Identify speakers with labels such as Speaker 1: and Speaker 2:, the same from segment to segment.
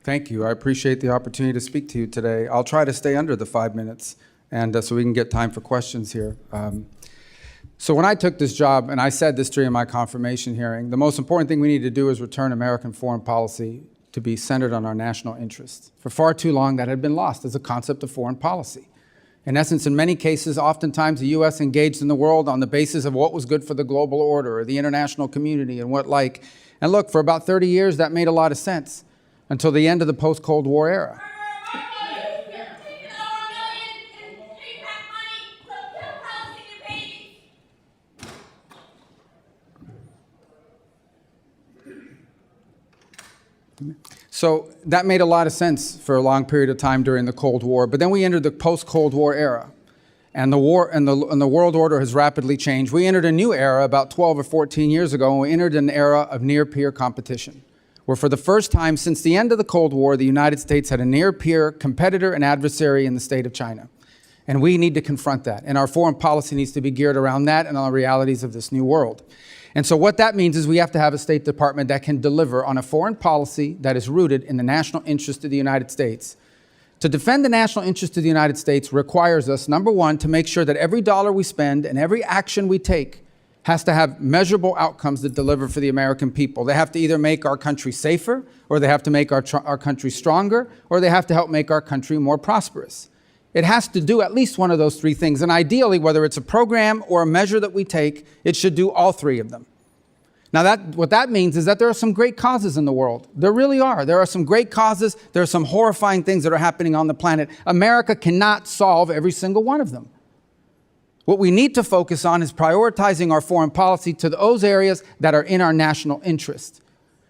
Speaker 1: Thank you. I appreciate the opportunity to speak to you today. I'll try to stay under the 5 minutes, and so we can get time for questions here. So when I took this job, and I said this during my confirmation hearing, the most important thing we need to do is return American foreign policy to be centered on our national interests. For far too long, that had been lost as a concept of foreign policy. In essence, in many cases, oftentimes the U.S. engaged in the world on the basis of what was good for the global order or the international community and what like. And look, for about 30 years, that made a lot of sense until the end of the post-Cold War era. So that made a lot of sense for a long period of time during the Cold War. But then we entered the post-Cold War era, and the world order has rapidly changed. We entered a new era about 12 or 14 years ago, and we entered an era of near-peer competition, where for the first time since the end of the Cold War, the United States had a near-peer competitor and adversary in the state of China. And we need to confront that. And our foreign policy needs to be geared around that and on the realities of this new world. And so what that means is we have to have a State Department that can deliver on a foreign policy that is rooted in the national interest of the United States. To defend the national interest of the United States requires us, number one, to make sure that every dollar we spend and every action we take has to have measurable outcomes that deliver for the American people. They have to either make our country safer, or they have to make our country stronger, or they have to help make our country more prosperous. It has to do at least one of those three things. And ideally, whether it's a program or a measure that we take, it should do all three of them. Now, what that means is that there are some great causes in the world. There really are. There are some great causes. There are some horrifying things that are happening on the planet. America cannot solve every single one of them. What we need to focus on is prioritizing our foreign policy to those areas that are in our national interest.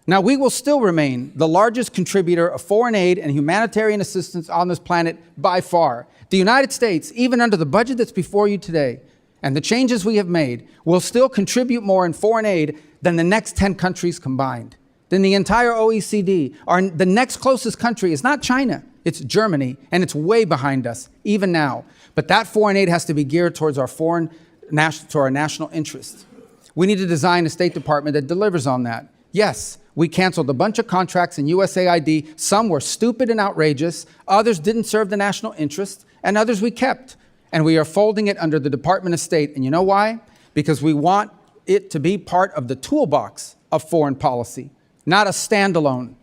Speaker 1: Now, we will still remain the largest contributor of foreign aid and humanitarian assistance on this planet by far. The United States, even under the budget that's before you today, and the changes we have made, will still contribute more in foreign aid than the next 10 countries combined, than the entire OECD. The next closest country is not China, it's Germany, and it's way behind us, even now. But that foreign aid has to be geared towards our national interest. We need to design a State Department that delivers on that. Yes, we canceled a bunch of contracts in USAID. Some were stupid and outrageous. Others didn't serve the national interest, and others we kept. And we are folding it under the Department of State. And you know why? Because we want it to be part of the toolbox of foreign policy, not a standalone.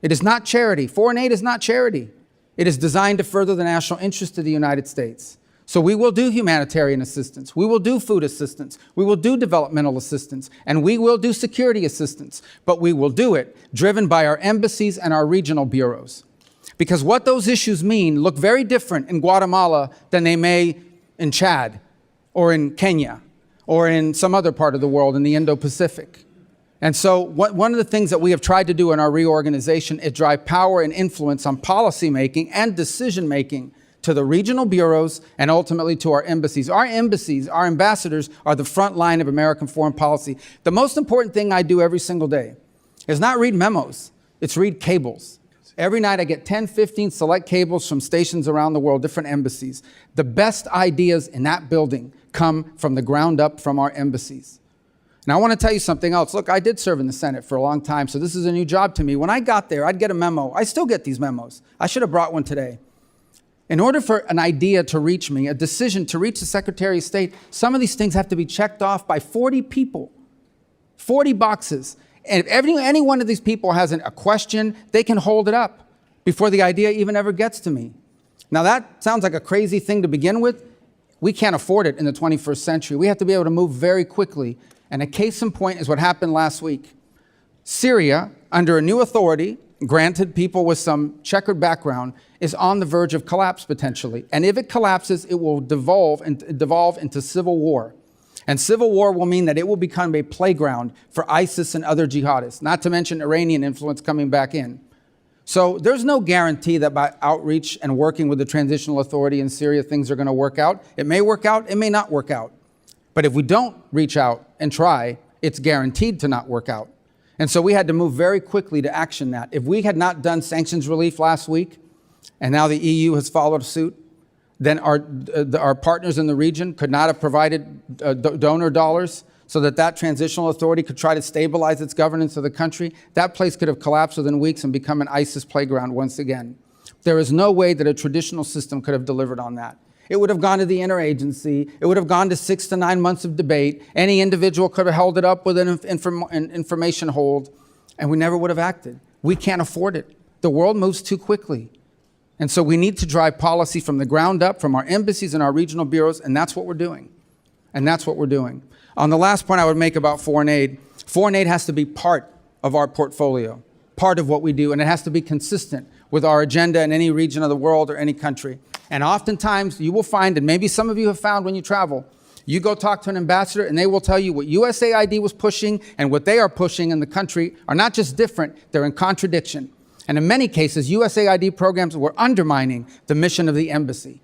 Speaker 1: It is not charity. Foreign aid is not charity. It is designed to further the national interest of the United States. So we will do humanitarian assistance, we will do food assistance, we will do developmental assistance, and we will do security assistance. But we will do it driven by our embassies and our regional bureaus. Because what those issues mean look very different in Guatemala than they may in Chad, or in Kenya, or in some other part of the world in the Indo-Pacific. And so one of the things that we have tried to do in our reorganization is drive power and influence on policymaking and decision-making to the regional bureaus and ultimately to our embassies. Our embassies, our ambassadors, are the front line of American foreign policy. The most important thing I do every single day is not read memos, it's read cables. Every night I get 10, 15 select cables from stations around the world, different embassies. The best ideas in that building come from the ground up from our embassies. Now I want to tell you something else. Look, I did serve in the Senate for a long time, so this is a new job to me. When I got there, I'd get a memo. I still get these memos. I should have brought one today. In order for an idea to reach me, a decision to reach the Secretary of State, some of these things have to be checked off by 40 people, 40 boxes. And if any one of these people has a question, they can hold it up before the idea even ever gets to me. Now that sounds like a crazy thing to begin with. We can't afford it in the 21st century. We have to be able to move very quickly. And a case in point is what happened last week. Syria, under a new authority, granted people with some checkered background, is on the verge of collapse potentially. And if it collapses, it will devolve into civil war. And civil war will mean that it will become a playground for ISIS and other jihadists, not to mention Iranian influence coming back in. So there's no guarantee that by outreach and working with the transitional authority in Syria, things are going to work out. It may work out, it may not work out. But if we don't reach out and try, it's guaranteed to not work out. And so we had to move very quickly to action that. If we had not done sanctions relief last week, and now the EU has followed suit, then our partners in the region could not have provided donor dollars. so that that transitional authority could try to stabilize its governance of the country, that place could have collapsed within weeks and become an ISIS playground once again. There is no way that a traditional system could have delivered on that. It would have gone to the interagency. It would have gone to 6 to 9 months of debate. Any individual could have held it up with an information hold, and we never would have acted. We can't afford it. The world moves too quickly. And so we need to drive policy from the ground up, from our embassies and our regional bureaus, and that's what we're doing. And that's what we're doing. On the last point I would make about foreign aid has to be part of our portfolio, part of what we do, and it has to be consistent with our agenda in any region of the world or any country. And oftentimes you will find, and maybe some of you have found when you travel, you go talk to an ambassador and they will tell you what USAID was pushing and what they are pushing in the country are not just different, they're in contradiction. And in many cases, USAID programs were undermining the mission of the embassy.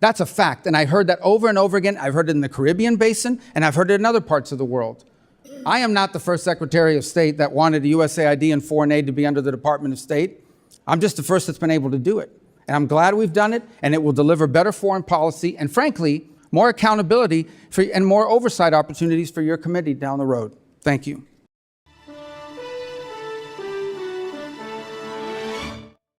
Speaker 1: That's a fact, and I heard that over and over again. I've heard it in the Caribbean basin, and I've heard it in other parts of the world. I am not the first Secretary of State that wanted USAID and foreign aid to be under the Department of State. I'm just the first that's been able to do it. And I'm glad we've done it, and it will deliver better foreign policy and, frankly, more accountability and more oversight opportunities for your committee down the road. Thank you.